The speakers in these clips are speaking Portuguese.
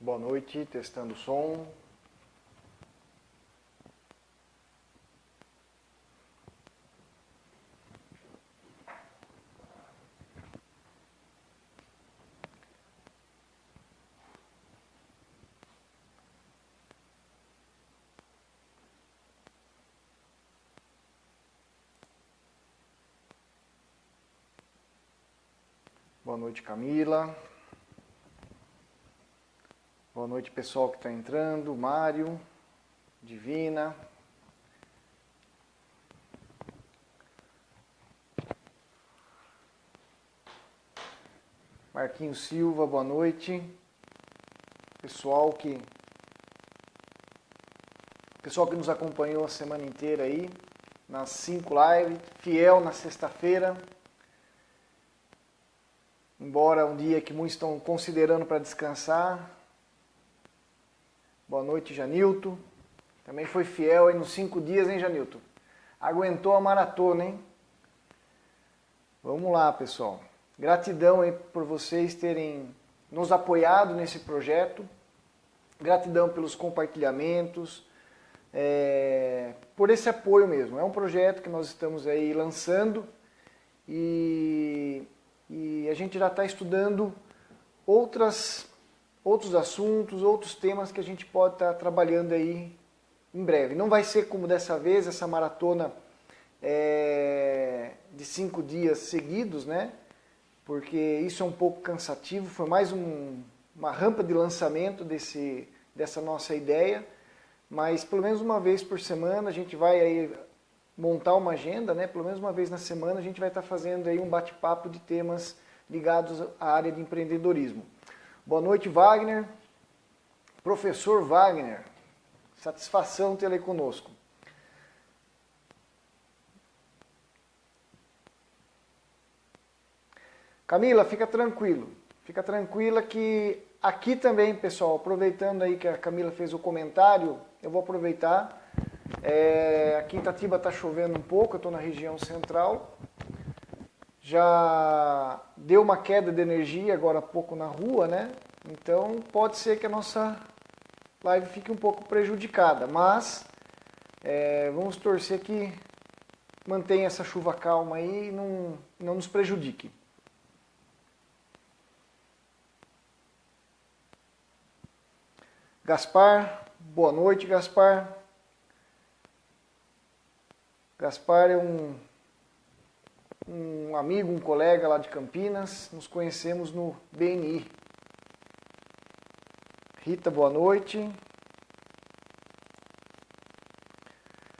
Boa noite, testando o som. Boa noite, Camila. Boa noite, pessoal que está entrando. Mário, Divina. Marquinhos Silva, boa noite. Pessoal que nos acompanhou a semana inteira aí, nas 5 lives, fiel na sexta-feira. Embora um dia que muitos estão considerando para descansar. Boa noite, Janilton. Também foi fiel aí nos 5 dias, hein, Janilton? Aguentou a maratona, hein? Vamos lá, pessoal. Gratidão aí por vocês terem nos apoiado nesse projeto. Gratidão pelos compartilhamentos, por esse apoio mesmo. É um projeto que nós estamos aí lançando e a gente já está estudando outros assuntos, outros temas que a gente pode estar trabalhando aí em breve. Não vai ser como dessa vez, essa maratona de 5 dias seguidos, né? Porque isso é um pouco cansativo, foi mais uma rampa de lançamento dessa nossa ideia, mas pelo menos uma vez por semana a gente vai aí montar uma agenda, né? Pelo menos uma vez na semana a gente vai estar fazendo aí um bate-papo de temas ligados à área de empreendedorismo. Boa noite, Wagner. Professor Wagner, satisfação tê-lo aí conosco. Camila, fica tranquila que aqui também, pessoal, aproveitando aí que a Camila fez o comentário, eu vou aproveitar. Aqui em Itatiba está chovendo um pouco, eu estou na região central. Já deu uma queda de energia agora há pouco na rua, né? Então pode ser que a nossa live fique um pouco prejudicada, mas vamos torcer que mantenha essa chuva calma aí e não nos prejudique. Gaspar, boa noite, Gaspar. Gaspar é um amigo, um colega lá de Campinas, nos conhecemos no BNI. Rita, boa noite.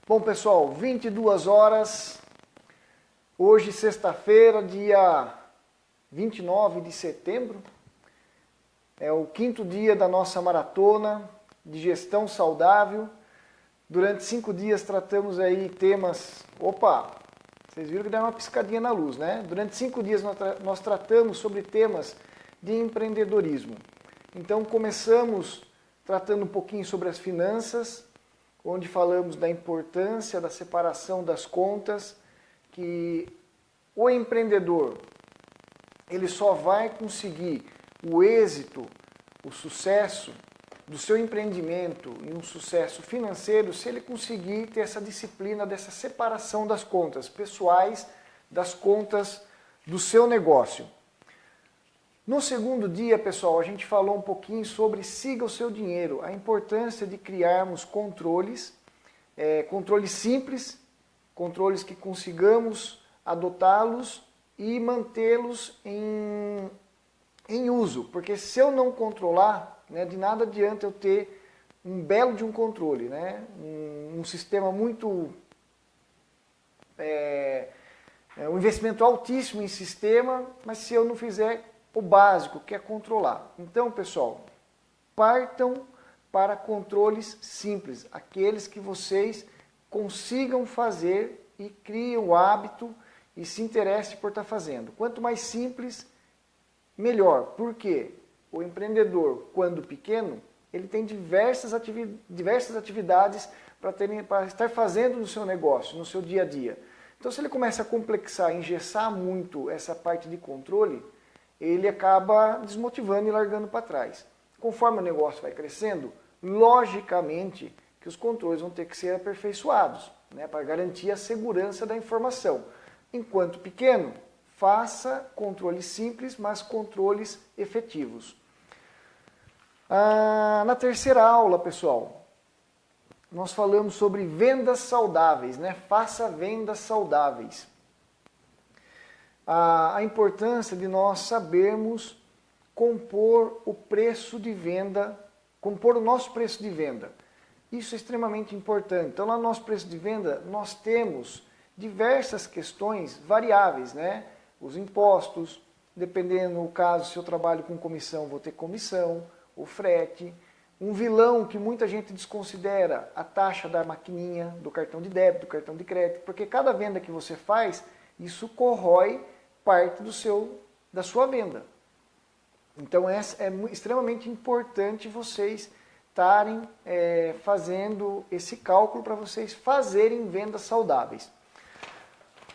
Bom, pessoal, 22 horas, hoje sexta-feira, dia 29 de setembro, é o 5º dia da nossa maratona de gestão saudável. Durante 5 dias tratamos aí temas... Opa! Vocês viram que deu uma piscadinha na luz, né? Durante 5 dias nós tratamos sobre temas de empreendedorismo. Então começamos tratando um pouquinho sobre as finanças, onde falamos da importância da separação das contas, que o empreendedor ele só vai conseguir o êxito, o sucesso do seu empreendimento e um sucesso financeiro se ele conseguir ter essa disciplina dessa separação das contas pessoais das contas do seu negócio. No segundo dia, pessoal, a gente falou um pouquinho sobre siga o seu dinheiro, a importância de criarmos controles, controles simples, controles que consigamos adotá-los e mantê-los em uso, porque se eu não controlar, né, de nada adianta eu ter um belo de um controle, né, um sistema muito, um investimento altíssimo em sistema, mas se eu não fizer o básico, que é controlar. Então, pessoal, partam para controles simples, aqueles que vocês consigam fazer e criem o hábito e se interessem por estar fazendo. Quanto mais simples, melhor. Por quê? O empreendedor, quando pequeno, ele tem diversas atividades para estar fazendo no seu negócio, no seu dia a dia. Então, se ele começa a complexar, engessar muito essa parte de controle, ele acaba desmotivando e largando para trás. Conforme o negócio vai crescendo, logicamente que os controles vão ter que ser aperfeiçoados, né, para garantir a segurança da informação. Enquanto pequeno, faça controles simples, mas controles efetivos. Na terceira aula, pessoal, nós falamos sobre vendas saudáveis, né? Faça vendas saudáveis. A importância de nós sabermos compor o preço de venda, compor o nosso preço de venda. Isso é extremamente importante. Então, lá no nosso preço de venda, nós temos diversas questões variáveis, né? Os impostos, dependendo do caso, se eu trabalho com comissão, vou ter comissão, o frete. Um vilão que muita gente desconsidera, a taxa da maquininha, do cartão de débito, do cartão de crédito, porque cada venda que você faz, isso corrói parte da sua venda. Então é extremamente importante vocês estarem fazendo esse cálculo para vocês fazerem vendas saudáveis.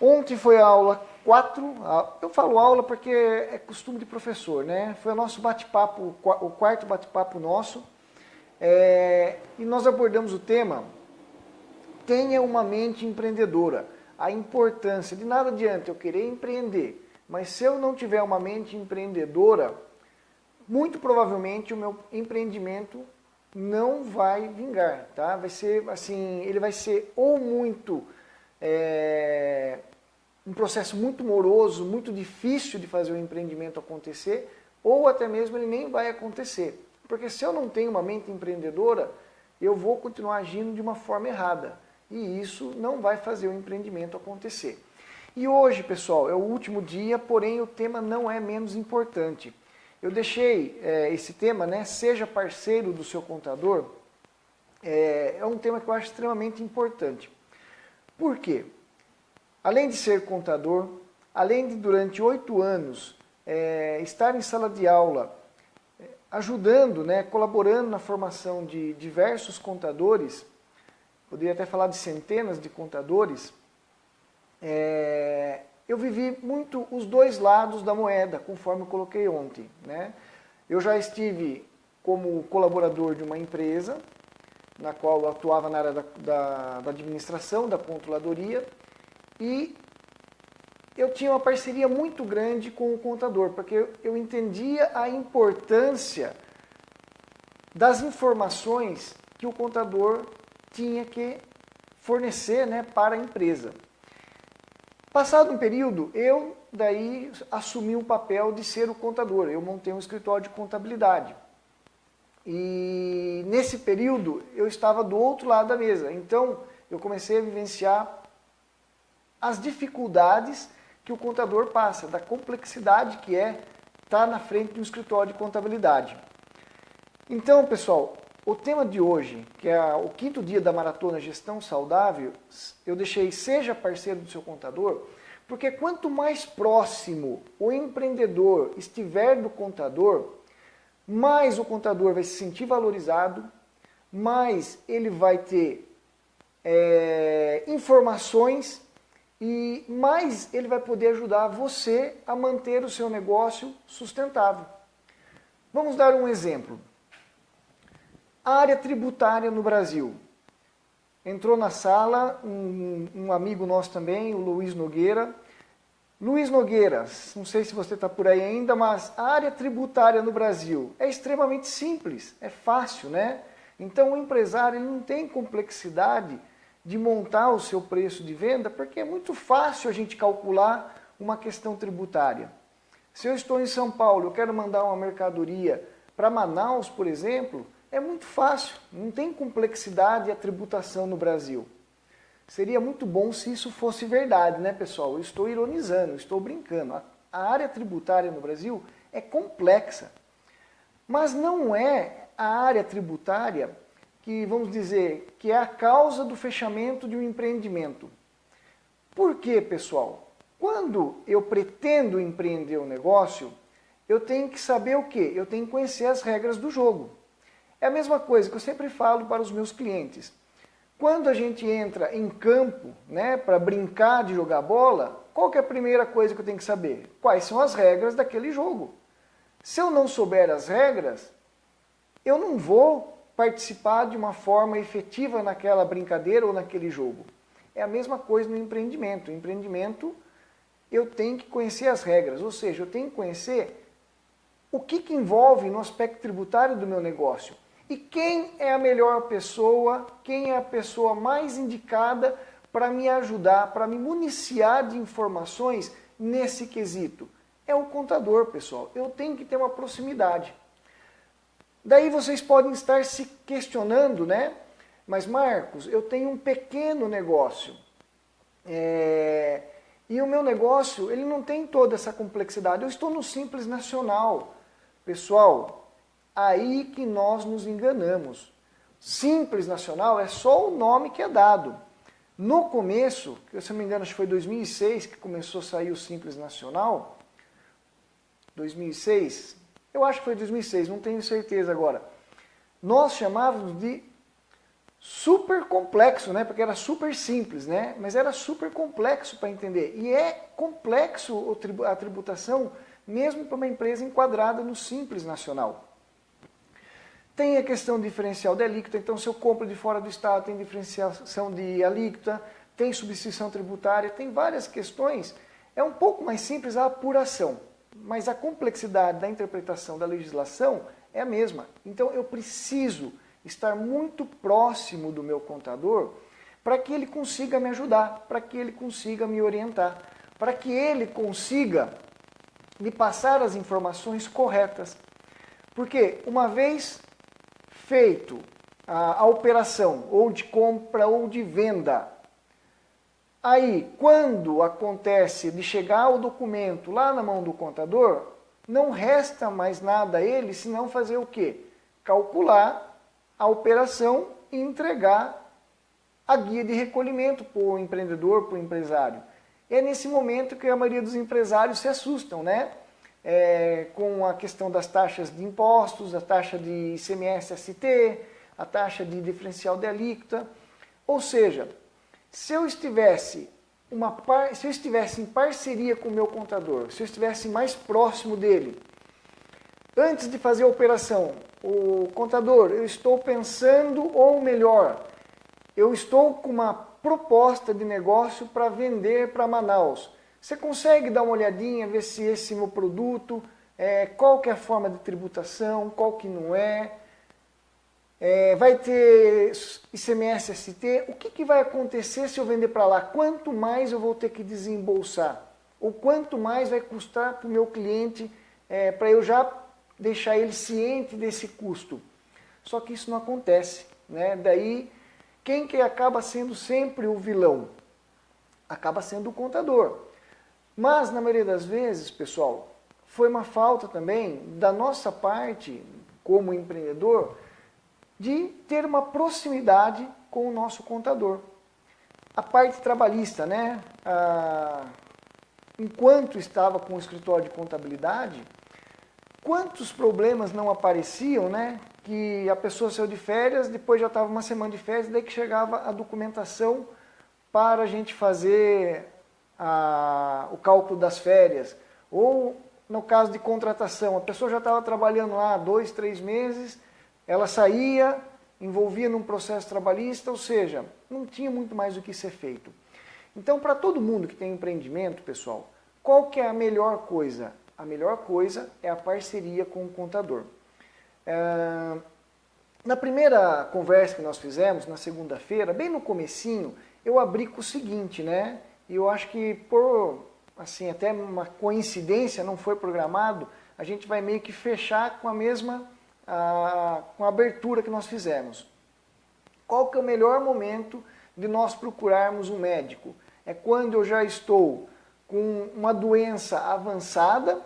Ontem foi a aula 4, eu falo aula porque é costume de professor, né? Foi o nosso bate-papo, o quarto bate-papo nosso, e nós abordamos o tema tenha uma mente empreendedora. A importância, de nada adianta eu querer empreender, mas se eu não tiver uma mente empreendedora, muito provavelmente o meu empreendimento não vai vingar, tá? Vai ser assim, ele vai ser ou muito um processo muito moroso, muito difícil de fazer o empreendimento acontecer, ou até mesmo ele nem vai acontecer. Porque se eu não tenho uma mente empreendedora, eu vou continuar agindo de uma forma errada. E isso não vai fazer o empreendimento acontecer. E hoje, pessoal, é o último dia, porém o tema não é menos importante. Eu deixei esse tema, né, seja parceiro do seu contador, é um tema que eu acho extremamente importante. Por quê? Além de ser contador, além de durante 8 anos estar em sala de aula, ajudando, né, colaborando na formação de diversos contadores, poderia até falar de centenas de contadores, eu vivi muito os dois lados da moeda, conforme eu coloquei ontem, né? Eu já estive como colaborador de uma empresa, na qual eu atuava na área da administração, da controladoria, e eu tinha uma parceria muito grande com o contador, porque eu entendia a importância das informações que o contador tinha que fornecer, né, para a empresa. Passado um período, eu daí assumi o papel de ser o contador. Eu montei um escritório de contabilidade. E nesse período eu estava do outro lado da mesa. Então eu comecei a vivenciar as dificuldades que o contador passa, da complexidade que é estar na frente de um escritório de contabilidade. Então, pessoal, o tema de hoje, que é o 5º dia da Maratona Gestão Saudável, eu deixei seja parceiro do seu contador, porque quanto mais próximo o empreendedor estiver do contador, mais o contador vai se sentir valorizado, mais ele vai ter informações e mais ele vai poder ajudar você a manter o seu negócio sustentável. Vamos dar um exemplo. A área tributária no Brasil. Entrou na sala um amigo nosso também, o Luiz Nogueira. Luiz Nogueira, não sei se você está por aí ainda, mas a área tributária no Brasil é extremamente simples, é fácil, né? Então o empresário ele não tem complexidade de montar o seu preço de venda, porque é muito fácil a gente calcular uma questão tributária. Se eu estou em São Paulo, eu quero mandar uma mercadoria para Manaus, por exemplo, é muito fácil, não tem complexidade a tributação no Brasil. Seria muito bom se isso fosse verdade, né, pessoal? Eu estou ironizando, eu estou brincando. A área tributária no Brasil é complexa, mas não é a área tributária que, vamos dizer, que é a causa do fechamento de um empreendimento. Por quê, pessoal? Quando eu pretendo empreender um negócio, eu tenho que saber o quê? Eu tenho que conhecer as regras do jogo. É a mesma coisa que eu sempre falo para os meus clientes. Quando a gente entra em campo, né, para brincar de jogar bola, qual que é a primeira coisa que eu tenho que saber? Quais são as regras daquele jogo? Se eu não souber as regras, eu não vou participar de uma forma efetiva naquela brincadeira ou naquele jogo. É a mesma coisa no empreendimento. O empreendimento, eu tenho que conhecer as regras, ou seja, eu tenho que conhecer o que envolve no aspecto tributário do meu negócio. E quem é a melhor pessoa, quem é a pessoa mais indicada para me ajudar, para me municiar de informações nesse quesito? É o contador, pessoal. Eu tenho que ter uma proximidade. Daí vocês podem estar se questionando, né? Mas Marcos, eu tenho um pequeno negócio. E o meu negócio, ele não tem toda essa complexidade. Eu estou no Simples Nacional. Pessoal, aí que nós nos enganamos. Simples Nacional é só o nome que é dado. No começo, que se eu não me engano, acho que foi 2006 que começou a sair o Simples Nacional. 2006? Eu acho que foi 2006, não tenho certeza agora. Nós chamávamos de super complexo, né? Porque era super simples, né? Mas era super complexo para entender. E é complexo a tributação, mesmo para uma empresa enquadrada no Simples Nacional. Tem a questão do diferencial de alíquota, então se eu compro de fora do estado, tem diferenciação de alíquota, tem substituição tributária, tem várias questões. É um pouco mais simples a apuração, mas a complexidade da interpretação da legislação é a mesma. Então eu preciso estar muito próximo do meu contador para que ele consiga me ajudar, para que ele consiga me orientar, para que ele consiga me passar as informações corretas. Porque uma vez feito a operação ou de compra ou de venda, aí quando acontece de chegar o documento lá na mão do contador, não resta mais nada a ele senão fazer o quê? Calcular a operação e entregar a guia de recolhimento para o empreendedor, para o empresário. É nesse momento que a maioria dos empresários se assustam, né? Com a questão das taxas de impostos, a taxa de ICMS-ST, a taxa de diferencial de alíquota. Ou seja, se eu estivesse em parceria com o meu contador, se eu estivesse mais próximo dele, antes de fazer a operação, o contador, eu estou pensando, ou melhor, eu estou com uma proposta de negócio para vender para Manaus. Você consegue dar uma olhadinha, ver se esse meu produto, qual que é a forma de tributação, qual que não é, vai ter ICMS-ST, o que vai acontecer se eu vender para lá? Quanto mais eu vou ter que desembolsar? Ou quanto mais vai custar para o meu cliente, para eu já deixar ele ciente desse custo? Só que isso não acontece, né? Daí, quem que acaba sendo sempre o vilão? Acaba sendo o contador. Mas, na maioria das vezes, pessoal, foi uma falta também da nossa parte, como empreendedor, de ter uma proximidade com o nosso contador. A parte trabalhista, né? Enquanto estava com o escritório de contabilidade, quantos problemas não apareciam, né? Que a pessoa saiu de férias, depois já estava uma semana de férias, daí que chegava a documentação para a gente fazer o cálculo das férias. Ou no caso de contratação, a pessoa já estava trabalhando lá 2, 3 meses, ela saía, envolvia num processo trabalhista, ou seja, não tinha muito mais o que ser feito. Então, para todo mundo que tem empreendimento, pessoal, qual que é a melhor coisa? A melhor coisa é a parceria com o contador. Na primeira conversa que nós fizemos, na segunda-feira, bem no comecinho, eu abri com o seguinte, né? E eu acho que por, assim, até uma coincidência, não foi programado, a gente vai meio que fechar com a mesma, com a abertura que nós fizemos. Qual que é o melhor momento de nós procurarmos um médico? É quando eu já estou com uma doença avançada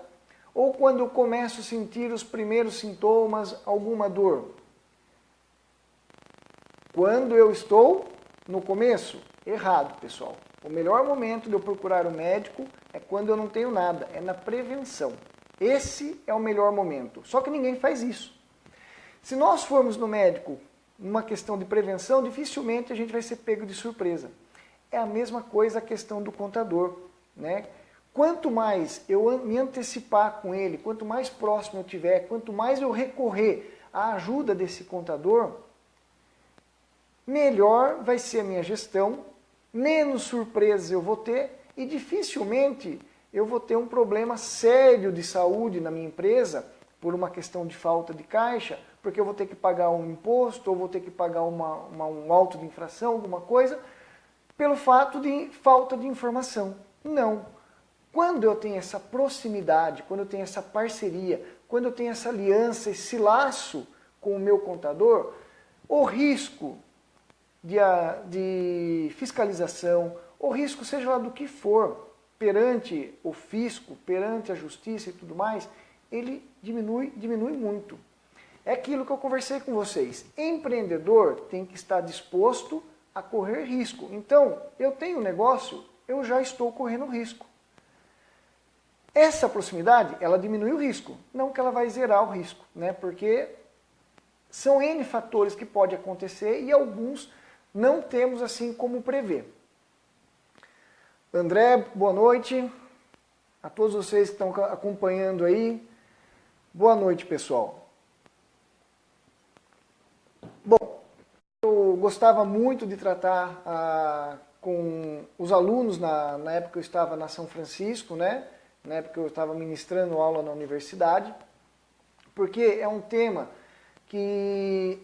ou quando eu começo a sentir os primeiros sintomas, alguma dor? Quando eu estou no começo? Errado, pessoal. O melhor momento de eu procurar o médico é quando eu não tenho nada, é na prevenção. Esse é o melhor momento. Só que ninguém faz isso. Se nós formos no médico numa questão de prevenção, dificilmente a gente vai ser pego de surpresa. É a mesma coisa a questão do contador, né? Quanto mais eu me antecipar com ele, quanto mais próximo eu tiver, quanto mais eu recorrer a ajuda desse contador, melhor vai ser a minha gestão, menos surpresas eu vou ter e dificilmente eu vou ter um problema sério de saúde na minha empresa por uma questão de falta de caixa, porque eu vou ter que pagar um imposto ou vou ter que pagar um auto de infração, alguma coisa, pelo fato de falta de informação. Não. Quando eu tenho essa proximidade, quando eu tenho essa parceria, quando eu tenho essa aliança, esse laço com o meu contador, o risco de fiscalização, o risco seja lá do que for, perante o fisco, perante a justiça e tudo mais, ele diminui muito. É aquilo que eu conversei com vocês. Empreendedor tem que estar disposto a correr risco. Então, eu tenho um negócio, eu já estou correndo risco. Essa proximidade, ela diminui o risco, não que ela vai zerar o risco, né? Porque são N fatores que podem acontecer e alguns não temos assim como prever. André, boa noite. A todos vocês que estão acompanhando aí, boa noite, pessoal. Bom, eu gostava muito de tratar com os alunos na época que eu estava na São Francisco, né? Na época que eu estava ministrando aula na universidade, porque é um tema que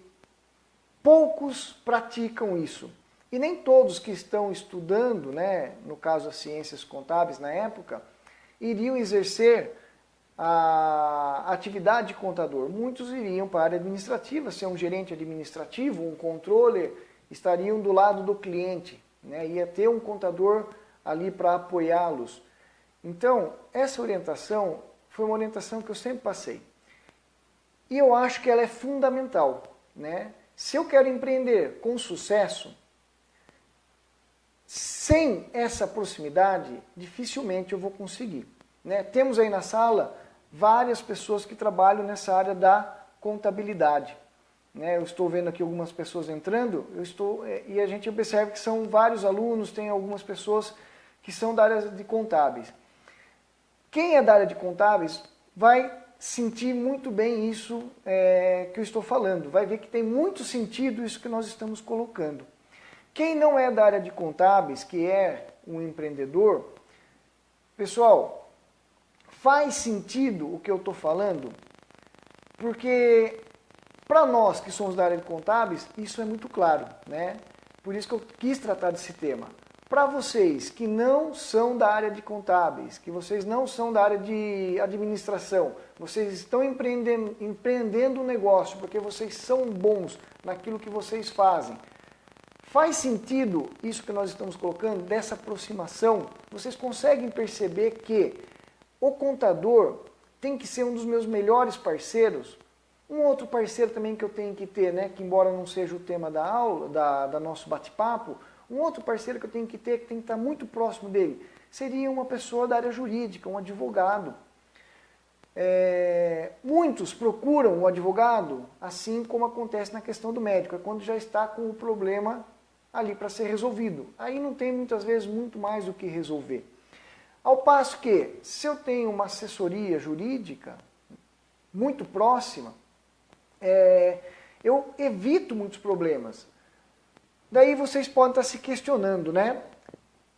poucos praticam isso. E nem todos que estão estudando, né, no caso as ciências contábeis na época, iriam exercer a atividade de contador. Muitos iriam para a área administrativa, ser um gerente administrativo, um controller, estariam do lado do cliente, né, ia ter um contador ali para apoiá-los. Então, essa orientação foi uma orientação que eu sempre passei. E eu acho que ela é fundamental, né? Se eu quero empreender com sucesso, sem essa proximidade, dificilmente eu vou conseguir, né? Temos aí na sala várias pessoas que trabalham nessa área da contabilidade, né? Eu estou vendo aqui algumas pessoas entrando, e a gente observa que são vários alunos, tem algumas pessoas que são da área de contábeis. Quem é da área de contábeis vai sentir muito bem isso que eu estou falando, vai ver que tem muito sentido isso que nós estamos colocando. Quem não é da área de contábeis, que é um empreendedor, pessoal, faz sentido o que eu estou falando? Porque para nós que somos da área de contábeis, isso é muito claro, né? Por isso que eu quis tratar desse tema. Para vocês que não são da área de contábeis, que vocês não são da área de administração, vocês estão empreendendo um negócio porque vocês são bons naquilo que vocês fazem, faz sentido isso que nós estamos colocando, dessa aproximação? Vocês conseguem perceber que o contador tem que ser um dos meus melhores parceiros? Um outro parceiro também que eu tenho que ter, né, que embora não seja o tema da aula, da nosso bate-papo, um outro parceiro que eu tenho que ter, que tem que estar muito próximo dele, seria uma pessoa da área jurídica, um advogado. Muitos procuram o advogado, assim como acontece na questão do médico, é quando já está com o problema ali para ser resolvido. Aí não tem muitas vezes muito mais o que resolver. Ao passo que, se eu tenho uma assessoria jurídica muito próxima, eu evito muitos problemas. Daí vocês podem estar se questionando, né?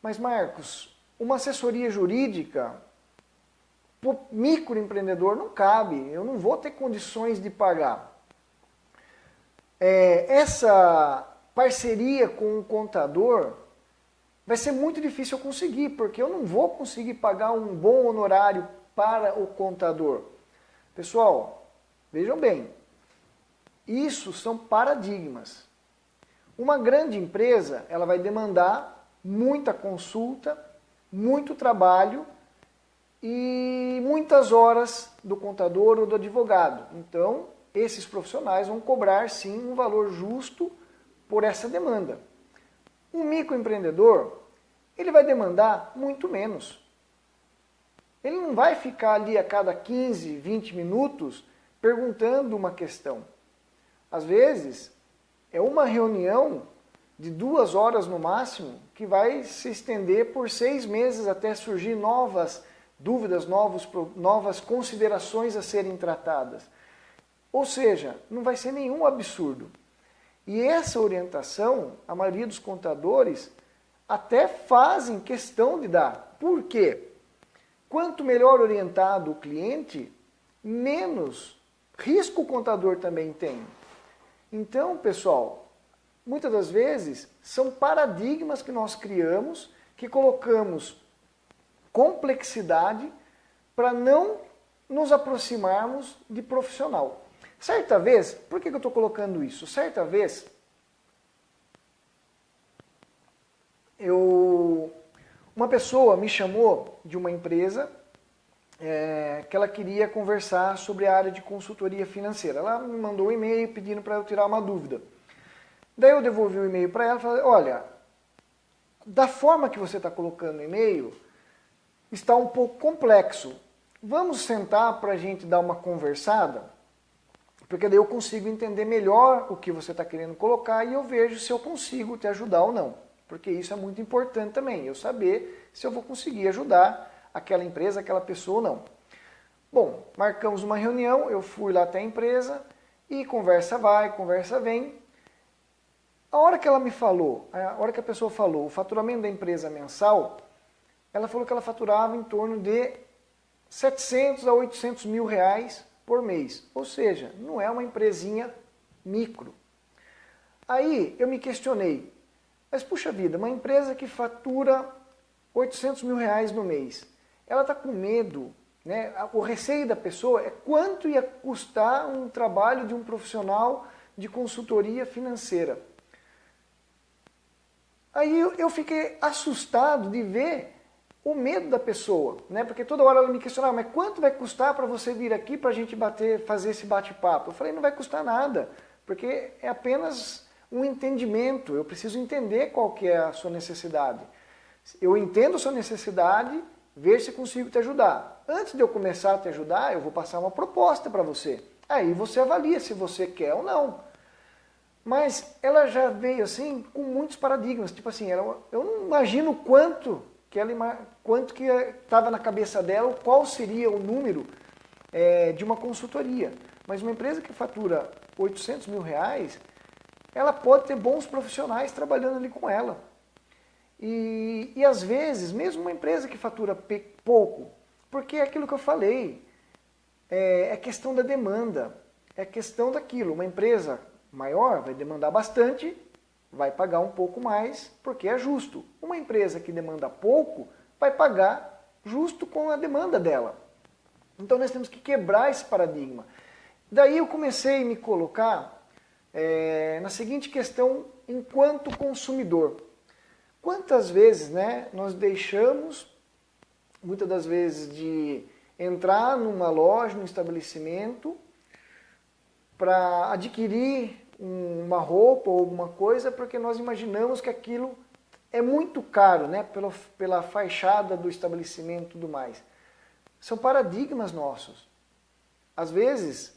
Mas Marcos, uma assessoria jurídica para o microempreendedor não cabe, eu não vou ter condições de pagar. Essa parceria com o contador vai ser muito difícil eu conseguir, porque eu não vou conseguir pagar um bom honorário para o contador. Pessoal, vejam bem, isso são paradigmas. Uma grande empresa, ela vai demandar muita consulta, muito trabalho e muitas horas do contador ou do advogado. Então, esses profissionais vão cobrar, sim, um valor justo por essa demanda. Um microempreendedor, ele vai demandar muito menos. Ele não vai ficar ali a cada 15, 20 minutos perguntando uma questão. Às vezes, é uma reunião de 2 horas no máximo, que vai se estender por 6 meses até surgir novas dúvidas, novas considerações a serem tratadas. Ou seja, não vai ser nenhum absurdo. E essa orientação, a maioria dos contadores até fazem questão de dar. Por quê? Quanto melhor orientado o cliente, menos risco o contador também tem. Então, pessoal, muitas das vezes são paradigmas que nós criamos, que colocamos complexidade para não nos aproximarmos de profissional. Certa vez, por que eu estou colocando isso? Certa vez, uma pessoa me chamou de uma empresa que ela queria conversar sobre a área de consultoria financeira. Ela me mandou um e-mail pedindo para eu tirar uma dúvida. Daí eu devolvi o e-mail para ela e falei, olha, da forma que você está colocando o e-mail, está um pouco complexo. Vamos sentar para a gente dar uma conversada? Porque daí eu consigo entender melhor o que você está querendo colocar e eu vejo se eu consigo te ajudar ou não. Porque isso é muito importante também, eu saber se eu vou conseguir ajudar aquela empresa, aquela pessoa ou não. Bom, marcamos uma reunião, eu fui lá até a empresa e conversa vai, conversa vem. A hora que ela me falou, a hora que a pessoa falou o faturamento da empresa mensal, ela falou que ela faturava em torno de 700 a 800 mil reais por mês. Ou seja, não é uma empresinha micro. Aí eu me questionei, mas puxa vida, uma empresa que fatura 800 mil reais no mês, ela está com medo, né? O receio da pessoa é quanto ia custar um trabalho de um profissional de consultoria financeira. Aí eu fiquei assustado de ver o medo da pessoa, né? Porque toda hora ela me questionava, mas quanto vai custar para você vir aqui para a gente fazer esse bate-papo? Eu falei, não vai custar nada, porque é apenas um entendimento, eu preciso entender qual que é a sua necessidade. Eu entendo a sua necessidade, ver se consigo te ajudar. Antes de eu começar a te ajudar, eu vou passar uma proposta para você. Aí você avalia se você quer ou não. Mas ela já veio assim com muitos paradigmas, tipo assim, eu não imagino quanto que estava na cabeça dela, qual seria o número de uma consultoria. Mas uma empresa que fatura 800 mil reais, ela pode ter bons profissionais trabalhando ali com ela. E às vezes, mesmo uma empresa que fatura pouco, porque é aquilo que eu falei, é questão da demanda, é questão daquilo. Uma empresa maior vai demandar bastante, vai pagar um pouco mais, porque é justo. Uma empresa que demanda pouco, vai pagar justo com a demanda dela. Então nós temos que quebrar esse paradigma. Daí eu comecei a me colocar na seguinte questão, enquanto consumidor. Quantas vezes, né, nós deixamos, muitas das vezes, de entrar numa loja, num estabelecimento, para adquirir uma roupa ou alguma coisa, porque nós imaginamos que aquilo é muito caro, né, pela fachada do estabelecimento e tudo mais. São paradigmas nossos. Às vezes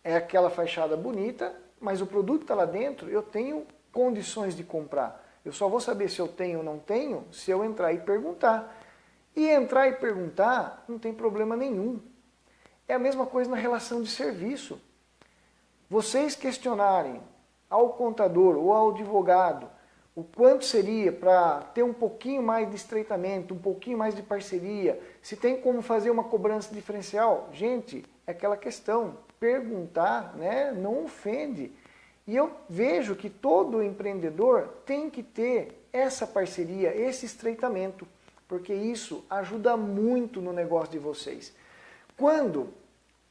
é aquela fachada bonita, mas o produto está lá dentro, eu tenho condições de comprar. Eu só vou saber se eu tenho ou não tenho se eu entrar e perguntar. E entrar e perguntar não tem problema nenhum. É a mesma coisa na relação de serviço. Vocês questionarem ao contador ou ao advogado o quanto seria para ter um pouquinho mais de estreitamento, um pouquinho mais de parceria, se tem como fazer uma cobrança diferencial. Gente, é aquela questão, perguntar, né, não ofende. E eu vejo que todo empreendedor tem que ter essa parceria, esse estreitamento, porque isso ajuda muito no negócio de vocês.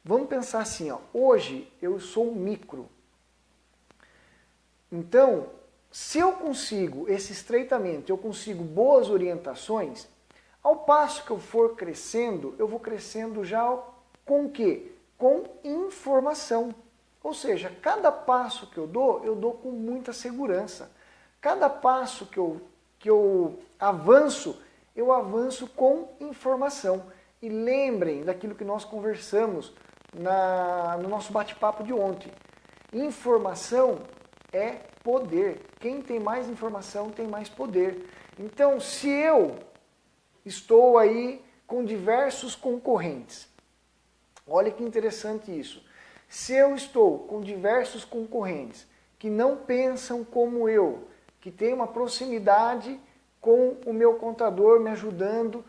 Vamos pensar assim, ó, hoje eu sou um micro. Então, se eu consigo esse estreitamento, eu consigo boas orientações, ao passo que eu for crescendo, eu vou crescendo já com o quê? Com informação. Ou seja, cada passo que eu dou com muita segurança. Cada passo que eu avanço com informação. E lembrem daquilo que nós conversamos no nosso bate-papo de ontem. Informação é poder. Quem tem mais informação tem mais poder. Então, se eu estou aí com diversos concorrentes, olha que interessante isso. Se eu estou com diversos concorrentes que não pensam como eu, que têm uma proximidade com o meu contador me ajudando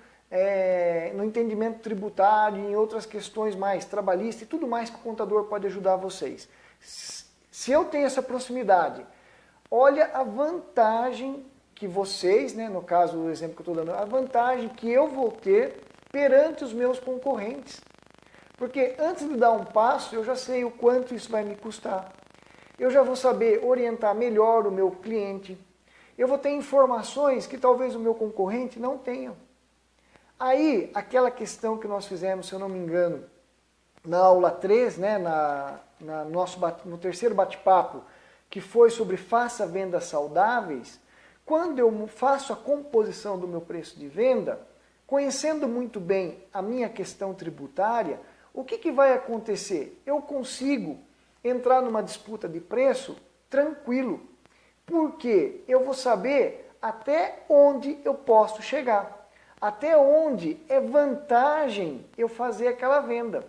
no entendimento tributário, em outras questões mais trabalhistas e tudo mais que o contador pode ajudar vocês. Se eu tenho essa proximidade, olha a vantagem que vocês, né, no caso do exemplo que eu estou dando, a vantagem que eu vou ter perante os meus concorrentes. Porque antes de dar um passo, eu já sei o quanto isso vai me custar. Eu já vou saber orientar melhor o meu cliente. Eu vou ter informações que talvez o meu concorrente não tenha. Aí, aquela questão que nós fizemos, se eu não me engano, na aula 3, né, no terceiro bate-papo, que foi sobre faça vendas saudáveis, quando eu faço a composição do meu preço de venda, conhecendo muito bem a minha questão tributária, o que vai acontecer? Eu consigo entrar numa disputa de preço tranquilo, porque eu vou saber até onde eu posso chegar, até onde é vantagem eu fazer aquela venda.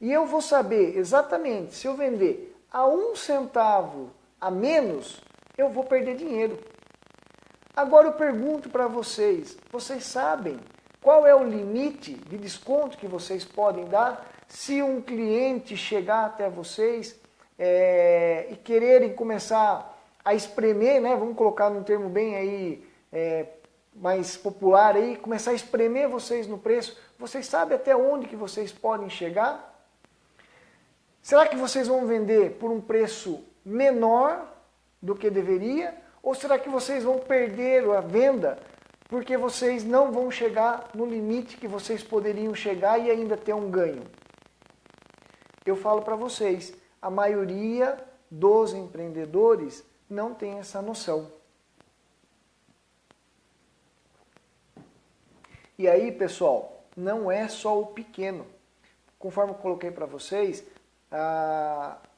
E eu vou saber exatamente, se eu vender a 1 centavo a menos, eu vou perder dinheiro. Agora eu pergunto para vocês, vocês sabem qual é o limite de desconto que vocês podem dar se um cliente chegar até vocês e quererem começar a espremer, né? Vamos colocar num termo bem aí mais popular aí, começar a espremer vocês no preço? Vocês sabem até onde que vocês podem chegar? Será que vocês vão vender por um preço menor do que deveria? Ou será que vocês vão perder a venda porque vocês não vão chegar no limite que vocês poderiam chegar e ainda ter um ganho? Eu falo para vocês, a maioria dos empreendedores não tem essa noção. E aí, pessoal, não é só o pequeno. Conforme eu coloquei para vocês,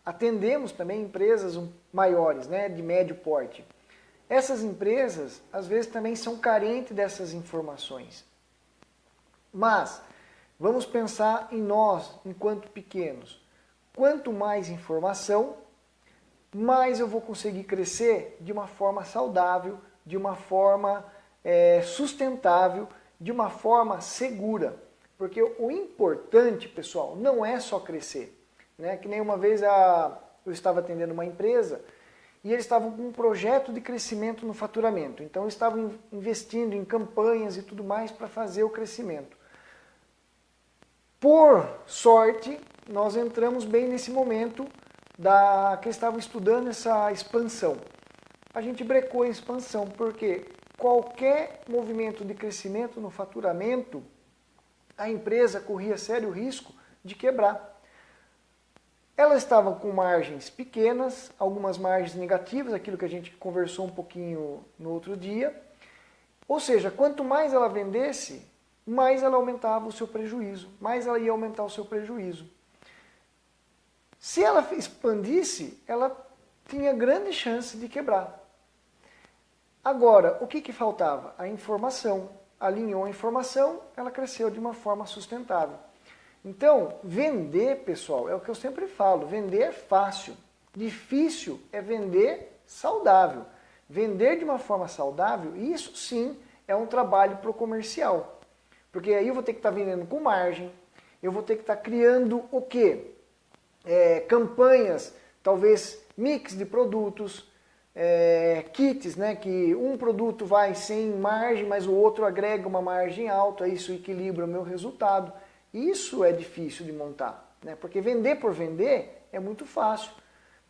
atendemos também empresas maiores, né, de médio porte. Essas empresas, às vezes, também são carentes dessas informações. Mas, vamos pensar em nós, enquanto pequenos. Quanto mais informação, mais eu vou conseguir crescer de uma forma saudável, de uma forma sustentável, de uma forma segura. Porque o importante, pessoal, não é só crescer. Né? Que nem uma vez eu estava atendendo uma empresa e eles estavam com um projeto de crescimento no faturamento. Então, eles estavam investindo em campanhas e tudo mais para fazer o crescimento. Por sorte, nós entramos bem nesse momento que eles estavam estudando essa expansão. A gente brecou a expansão, porque qualquer movimento de crescimento no faturamento, a empresa corria sério risco de quebrar. Elas estavam com margens pequenas, algumas margens negativas, aquilo que a gente conversou um pouquinho no outro dia. Ou seja, quanto mais ela vendesse, mais ela aumentava o seu prejuízo, mais ela ia aumentar o seu prejuízo. Se ela expandisse, ela tinha grande chance de quebrar. Agora, o que faltava? A informação. Alinhou a informação, ela cresceu de uma forma sustentável. Então, vender, pessoal, é o que eu sempre falo, vender é fácil. Difícil é vender saudável. Vender de uma forma saudável, isso sim é um trabalho para o comercial. Porque aí eu vou ter que estar vendendo com margem, eu vou ter que estar criando o quê? Campanhas, talvez mix de produtos, kits, né, que um produto vai sem margem, mas o outro agrega uma margem alta, isso equilibra o meu resultado. Isso é difícil de montar, né? Porque vender por vender é muito fácil.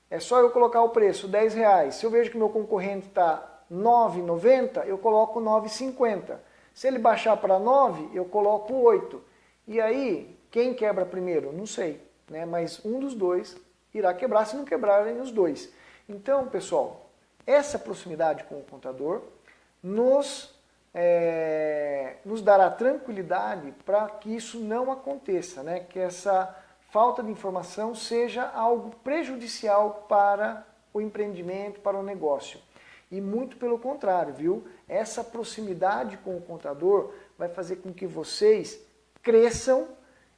É só eu colocar o preço, R$10. Se eu vejo que meu concorrente está R$ 9,90, eu coloco R$ 9,50. Se ele baixar para 9, eu coloco 8. E aí, quem quebra primeiro? Não sei, né? Mas um dos dois irá quebrar, se não quebrarem os dois. Então, pessoal, essa proximidade com o contador nos dará tranquilidade para que isso não aconteça, né? Que essa falta de informação seja algo prejudicial para o empreendimento, para o negócio. E muito pelo contrário, viu? Essa proximidade com o contador vai fazer com que vocês cresçam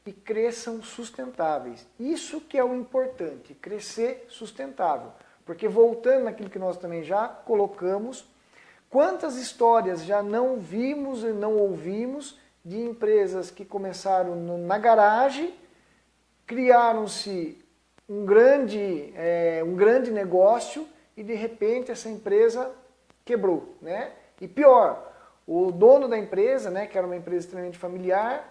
e cresçam sustentáveis. Isso que é o importante, crescer sustentável. Porque voltando naquilo que nós também já colocamos, quantas histórias já não vimos e não ouvimos de empresas que começaram na garagem, criaram-se um grande negócio e de repente essa empresa quebrou, né? E pior, o dono da empresa, né, que era uma empresa extremamente familiar,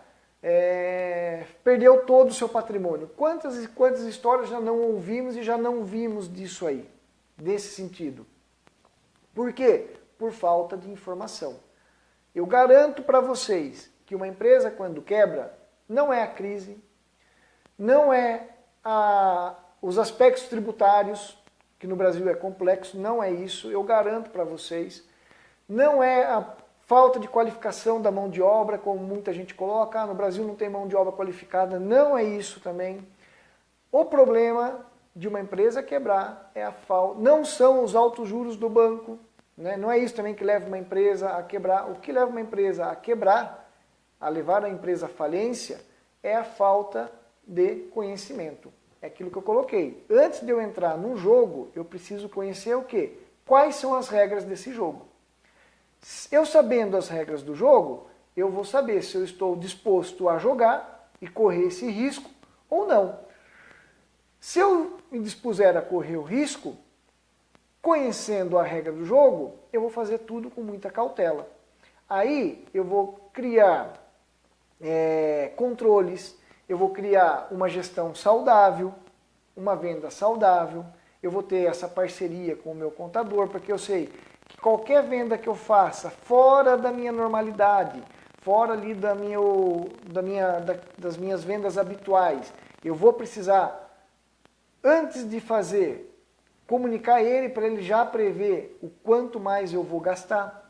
perdeu todo o seu patrimônio. Quantas histórias já não ouvimos e já não vimos disso aí, desse sentido? Por quê? Por falta de informação. Eu garanto para vocês que uma empresa quando quebra, não é a crise, não é os aspectos tributários, que no Brasil é complexo, não é isso, eu garanto para vocês. Não é a falta de qualificação da mão de obra, como muita gente coloca, no Brasil não tem mão de obra qualificada, não é isso também. O problema de uma empresa quebrar não são os altos juros do banco, né? Não é isso também que leva uma empresa a quebrar. O que leva uma empresa a quebrar, a levar a empresa à falência, é a falta de conhecimento. É aquilo que eu coloquei. Antes de eu entrar num jogo, eu preciso conhecer o quê? Quais são as regras desse jogo? Eu sabendo as regras do jogo, eu vou saber se eu estou disposto a jogar e correr esse risco ou não. Se eu me dispuser a correr o risco, conhecendo a regra do jogo, eu vou fazer tudo com muita cautela. Aí eu vou criar controles, eu vou criar uma gestão saudável, uma venda saudável, eu vou ter essa parceria com o meu contador, porque eu sei que qualquer venda que eu faça fora da minha normalidade, fora ali das minhas vendas habituais, eu vou precisar, antes de fazer, comunicar ele para ele já prever o quanto mais eu vou gastar.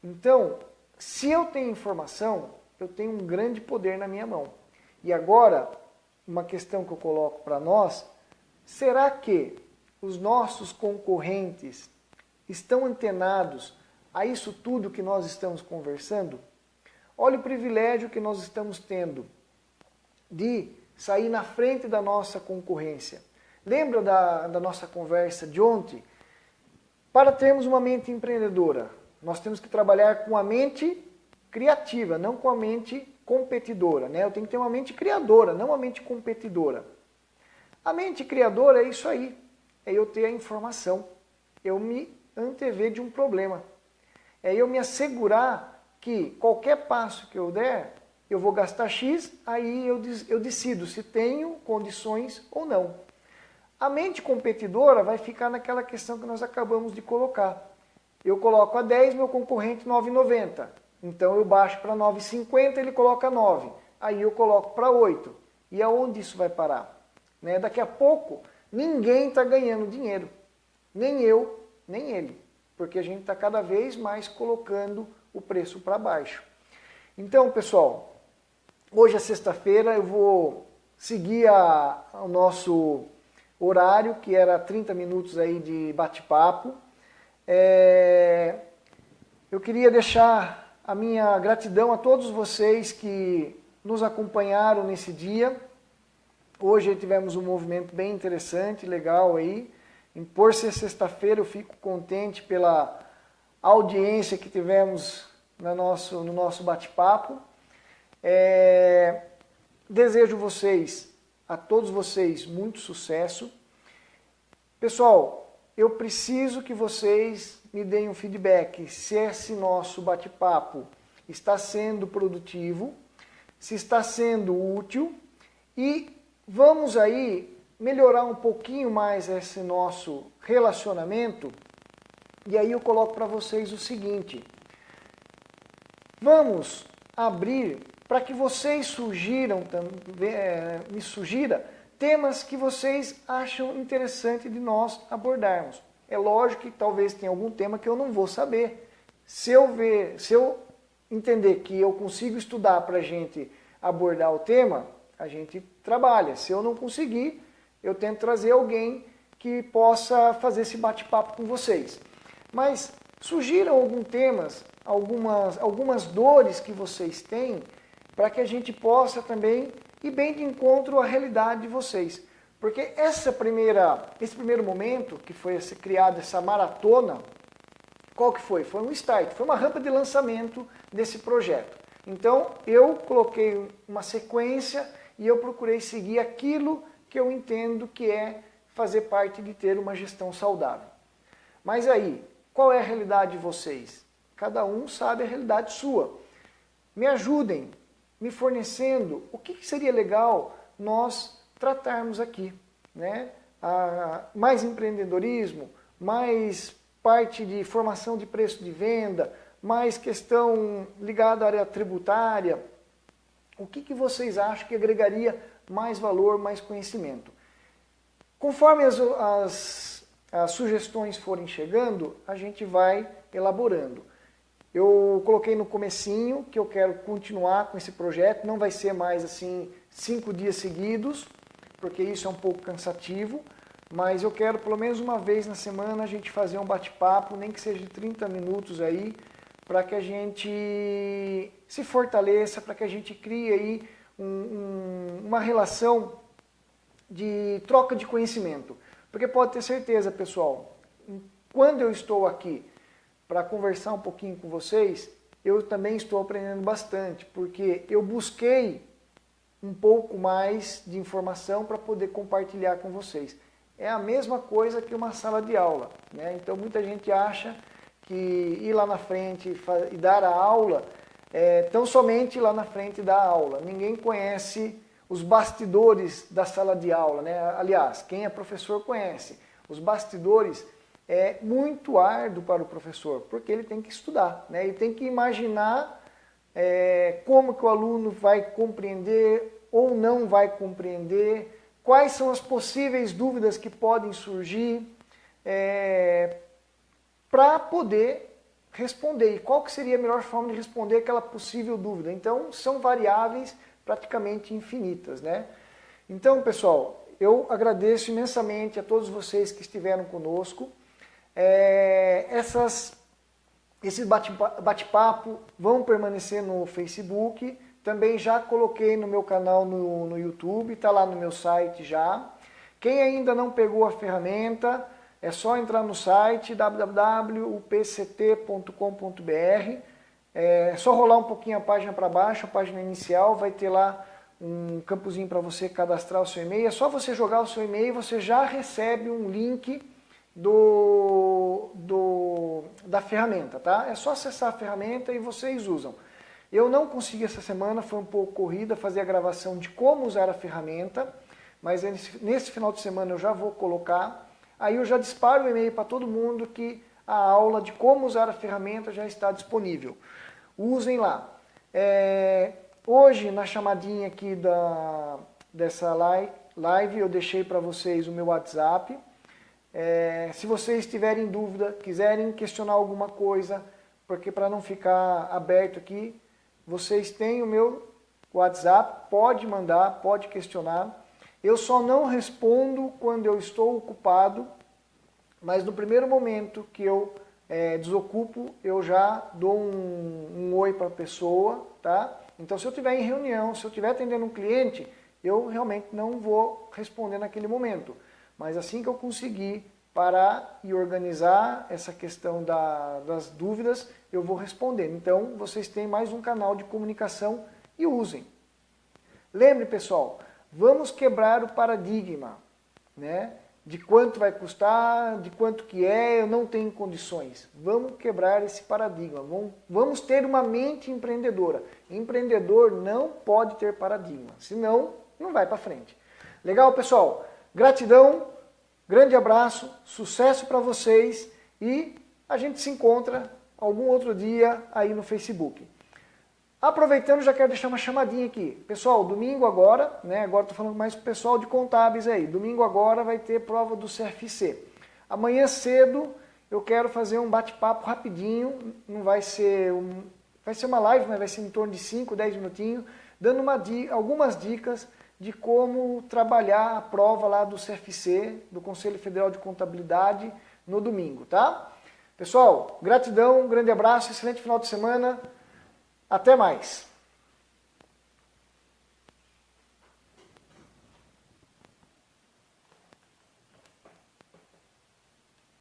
Então, se eu tenho informação, eu tenho um grande poder na minha mão. E agora, uma questão que eu coloco para nós, será que os nossos concorrentes estão antenados a isso tudo que nós estamos conversando? Olha o privilégio que nós estamos tendo de sair na frente da nossa concorrência. Lembra da nossa conversa de ontem? Para termos uma mente empreendedora, nós temos que trabalhar com a mente criativa, não com a mente competidora, né? Eu tenho que ter uma mente criadora, não uma mente competidora. A mente criadora é isso aí, é eu ter a informação, eu me antever de um problema, é eu me assegurar que qualquer passo que eu der, eu vou gastar X, aí eu decido se tenho condições ou não. A mente competidora vai ficar naquela questão que nós acabamos de colocar. Eu coloco a 10, meu concorrente 9,90. Então eu baixo para 9,50, ele coloca 9. Aí eu coloco para 8. E aonde isso vai parar? Né? Daqui a pouco, ninguém está ganhando dinheiro. Nem eu, nem ele. Porque a gente está cada vez mais colocando o preço para baixo. Então, pessoal, hoje é sexta-feira, eu vou seguir o nosso horário, que era 30 minutos aí de bate-papo. Eu queria deixar a minha gratidão a todos vocês que nos acompanharam nesse dia. Hoje tivemos um movimento bem interessante, legal aí. Por ser sexta-feira, eu fico contente pela audiência que tivemos no nosso bate-papo. Desejo a todos vocês muito sucesso. Pessoal, eu preciso que vocês me deem um feedback se esse nosso bate-papo está sendo produtivo, se está sendo útil, e vamos aí melhorar um pouquinho mais esse nosso relacionamento. E aí eu coloco para vocês o seguinte: vamos abrir para que vocês me sugiram temas que vocês acham interessante de nós abordarmos. É lógico que talvez tenha algum tema que eu não vou saber. Se eu entender que eu consigo estudar para a gente abordar o tema, a gente trabalha. Se eu não conseguir, eu tento trazer alguém que possa fazer esse bate-papo com vocês. Mas sugiram alguns temas, algumas dores que vocês têm, para que a gente possa também e bem de encontro à realidade de vocês. Porque esse primeiro momento, que foi criada essa maratona, qual que foi? Foi um start, foi uma rampa de lançamento desse projeto. Então, eu coloquei uma sequência e eu procurei seguir aquilo que eu entendo que é fazer parte de ter uma gestão saudável. Mas aí, qual é a realidade de vocês? Cada um sabe a realidade sua. Me ajudem, me fornecendo o que seria legal nós tratarmos aqui, né? Mais empreendedorismo, mais parte de formação de preço de venda, mais questão ligada à área tributária. O que vocês acham que agregaria mais valor, mais conhecimento? Conforme as sugestões forem chegando, a gente vai elaborando. Eu coloquei no comecinho que eu quero continuar com esse projeto, não vai ser mais assim 5 dias seguidos, porque isso é um pouco cansativo, mas eu quero pelo menos uma vez na semana a gente fazer um bate-papo, nem que seja de 30 minutos aí, para que a gente se fortaleça, para que a gente crie aí uma relação de troca de conhecimento. Porque pode ter certeza, pessoal, quando eu estou aqui para conversar um pouquinho com vocês, eu também estou aprendendo bastante, porque eu busquei um pouco mais de informação para poder compartilhar com vocês. É a mesma coisa que uma sala de aula, né? Então muita gente acha que ir lá na frente e dar a aula é tão somente ir lá na frente e dar a aula. Ninguém conhece os bastidores da sala de aula, né? Aliás, quem é professor conhece. Os bastidores é muito árduo para o professor, porque ele tem que estudar, né? Ele tem que imaginar como que o aluno vai compreender ou não vai compreender, quais são as possíveis dúvidas que podem surgir, para poder responder. E qual que seria a melhor forma de responder aquela possível dúvida? Então, são variáveis praticamente infinitas, né? Então, pessoal, eu agradeço imensamente a todos vocês que estiveram conosco. Esse bate-papo vão permanecer no Facebook. Também já coloquei no meu canal no YouTube, está lá no meu site já. Quem ainda não pegou a ferramenta, é só entrar no site www.upct.com.br. É só rolar um pouquinho a página para baixo, a página inicial, vai ter lá um campozinho para você cadastrar o seu e-mail. É só você jogar o seu e-mail, você já recebe um link da ferramenta, tá? É só acessar a ferramenta e vocês usam. Eu não consegui essa semana, foi um pouco corrida, fazer a gravação de como usar a ferramenta, mas nesse final de semana eu já vou colocar. Aí eu já disparo o e-mail para todo mundo que a aula de como usar a ferramenta já está disponível. Usem lá. Hoje, na chamadinha aqui dessa live, eu deixei para vocês o meu WhatsApp. Se vocês tiverem dúvida, quiserem questionar alguma coisa, porque para não ficar aberto aqui, vocês têm o meu WhatsApp, pode mandar, pode questionar. Eu só não respondo quando eu estou ocupado, mas no primeiro momento que eu desocupo, eu já dou um oi para a pessoa, tá? Então, se eu estiver em reunião, se eu estiver atendendo um cliente, eu realmente não vou responder naquele momento. Mas assim que eu conseguir parar e organizar essa questão das dúvidas, eu vou responder. Então, vocês têm mais um canal de comunicação e usem. Lembre, pessoal, vamos quebrar o paradigma, né? De quanto vai custar, de quanto que eu não tenho condições. Vamos quebrar esse paradigma. Vamos ter uma mente empreendedora. Empreendedor não pode ter paradigma, senão não vai para frente. Legal, pessoal? Gratidão, grande abraço, sucesso para vocês e a gente se encontra algum outro dia aí no Facebook. Aproveitando, já quero deixar uma chamadinha aqui. Pessoal, domingo agora, né? Agora estou falando mais para o pessoal de contábeis aí. Domingo agora vai ter prova do CFC. Amanhã cedo eu quero fazer um bate-papo rapidinho. Não vai ser uma live, mas vai ser em torno de 5, 10 minutinhos, dando algumas dicas de como trabalhar a prova lá do CFC, do Conselho Federal de Contabilidade, no domingo, tá? Pessoal, gratidão, um grande abraço, excelente final de semana. Até mais!